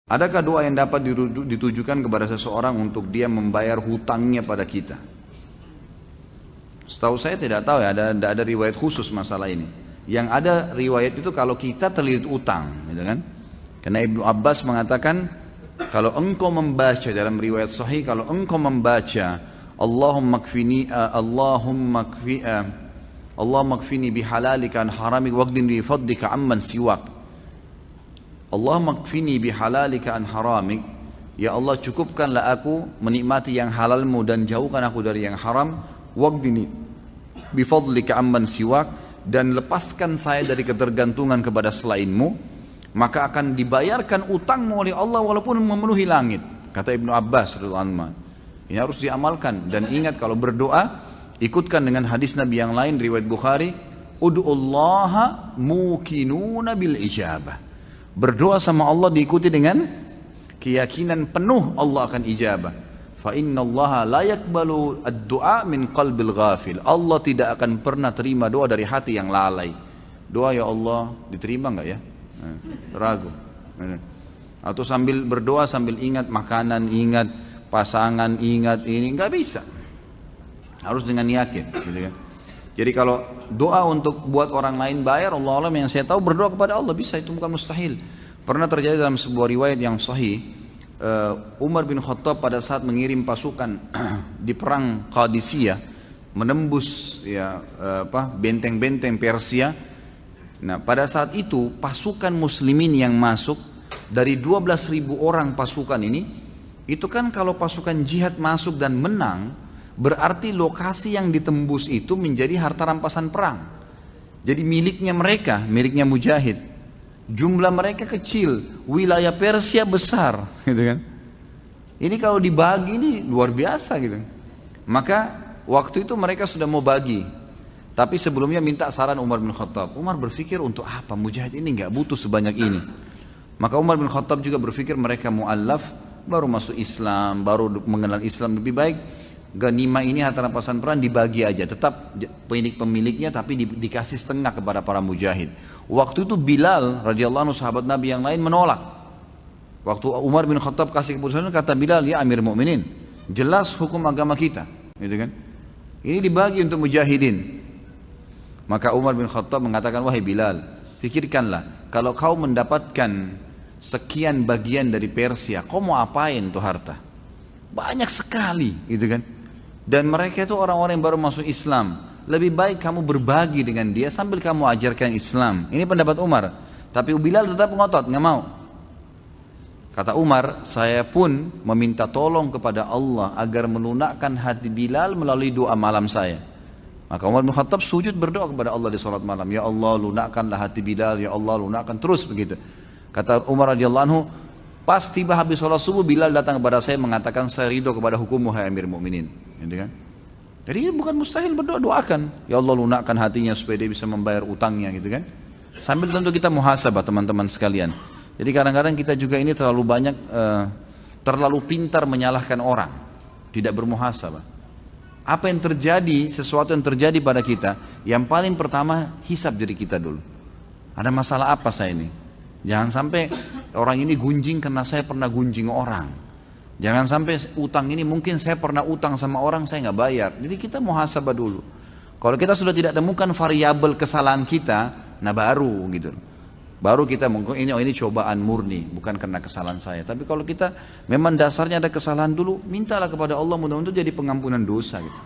Adakah doa yang dapat ditujukan kepada seseorang untuk dia membayar hutangnya pada kita? Setahu saya tidak tahu ya, ada riwayat khusus masalah ini. Yang ada riwayat itu kalau kita terlilit utang, gitu kan? Karena Ibnu Abbas mengatakan kalau engkau membaca dalam riwayat sahih, kalau engkau membaca Allahumma kfini Allahumma kfini bihalalika an haramik waqdin bi fadlika amman siwak. Allahumma kfini bihalalika an haramik. Ya Allah, cukupkanlah aku menikmati yang halalmu dan jauhkan aku dari yang haram. Waqdini bifadlika amman siwak, dan lepaskan saya dari ketergantungan kepada selainmu, maka akan dibayarkan utangmu oleh Allah walaupun memenuhi langit. Kata Ibnu Abbas radhiyallahu anhu. Ini harus diamalkan, dan ingat kalau berdoa ikutkan dengan hadis Nabi yang lain riwayat Bukhari, ud'ullaha mukinuna bil ijabah. Berdoa sama Allah diikuti dengan keyakinan penuh Allah akan ijabah. Fa innallaha la yaqbalu ad-du'a min qalbil ghafil. Allah tidak akan pernah terima doa dari hati yang lalai. Doa ya Allah diterima enggak ya? Ragu. Atau sambil berdoa sambil ingat makanan, ingat pasangan, ingat ini, enggak bisa. Harus dengan yakin, gitu kan. Jadi kalau doa untuk buat orang lain bayar, Allah alam yang saya tahu berdoa kepada Allah bisa, itu bukan mustahil. Pernah terjadi dalam sebuah riwayat yang sahih, Umar bin Khattab pada saat mengirim pasukan di perang Qadisiyah, menembus benteng-benteng Persia. Nah, pada saat itu pasukan muslimin yang masuk dari 12.000 orang pasukan ini, itu kan kalau pasukan jihad masuk dan menang, berarti lokasi yang ditembus itu menjadi harta rampasan perang. Jadi miliknya mereka, miliknya mujahid. Jumlah mereka kecil, wilayah Persia besar, gitu kan. Ini kalau dibagi ini luar biasa gitu. Maka waktu itu mereka sudah mau bagi. Tapi sebelumnya minta saran Umar bin Khattab. Umar berpikir untuk apa? Mujahid ini nggak butuh sebanyak ini. Maka Umar bin Khattab juga berpikir mereka mu'allaf, baru masuk Islam, baru mengenal Islam, lebih baik ganimah ini harta rampasan perang dibagi aja, tetap pemiliknya tapi dikasih setengah kepada para mujahid. Waktu itu Bilal radhiyallahu anhu sahabat Nabi yang lain menolak. Waktu Umar bin Khattab kasih keputusan, kata Bilal, ya Amir Mukminin, jelas hukum agama kita, gitu kan? Ini dibagi untuk mujahidin. Maka Umar bin Khattab mengatakan, wahai Bilal, pikirkanlah, kalau kau mendapatkan sekian bagian dari Persia, kau mau apain tuh harta? Banyak sekali, gitu kan? Dan mereka itu orang-orang yang baru masuk Islam. Lebih baik kamu berbagi dengan dia sambil kamu ajarkan Islam. Ini pendapat Umar. Tapi Bilal tetap ngotot, nggak mau. Kata Umar, saya pun meminta tolong kepada Allah agar melunakkan hati Bilal melalui doa malam saya. Maka Umar bin Khattab sujud berdoa kepada Allah di salat malam. Ya Allah, lunakkanlah hati Bilal. Ya Allah, lunakkan, terus begitu. Kata Umar radhiyallahu anhu, pas tiba habis sholat subuh, Bilal datang kepada saya mengatakan, saya ridho kepada hukummu hai Amir Mukminin, gitu kan? Jadi bukan mustahil berdoa, doakan. Ya Allah, lunakkan hatinya supaya dia bisa membayar utangnya, gitu kan? Sambil tentu kita muhasabah teman-teman sekalian. Jadi kadang-kadang kita juga ini terlalu banyak, terlalu pintar menyalahkan orang, tidak bermuhasabah. Apa yang terjadi, sesuatu yang terjadi pada kita, yang paling pertama hisab diri kita dulu. Ada masalah apa saya ini? Jangan sampai orang ini gunjing karena saya pernah gunjing orang. Jangan sampai utang ini mungkin saya pernah utang sama orang, saya nggak bayar. Jadi kita muhasabah dulu. Kalau kita sudah tidak temukan variabel kesalahan kita, nah baru gitu. Baru kita mungkin ini cobaan murni, bukan karena kesalahan saya. Tapi kalau kita memang dasarnya ada kesalahan dulu, mintalah kepada Allah mudah-mudahan jadi pengampunan dosa gitu.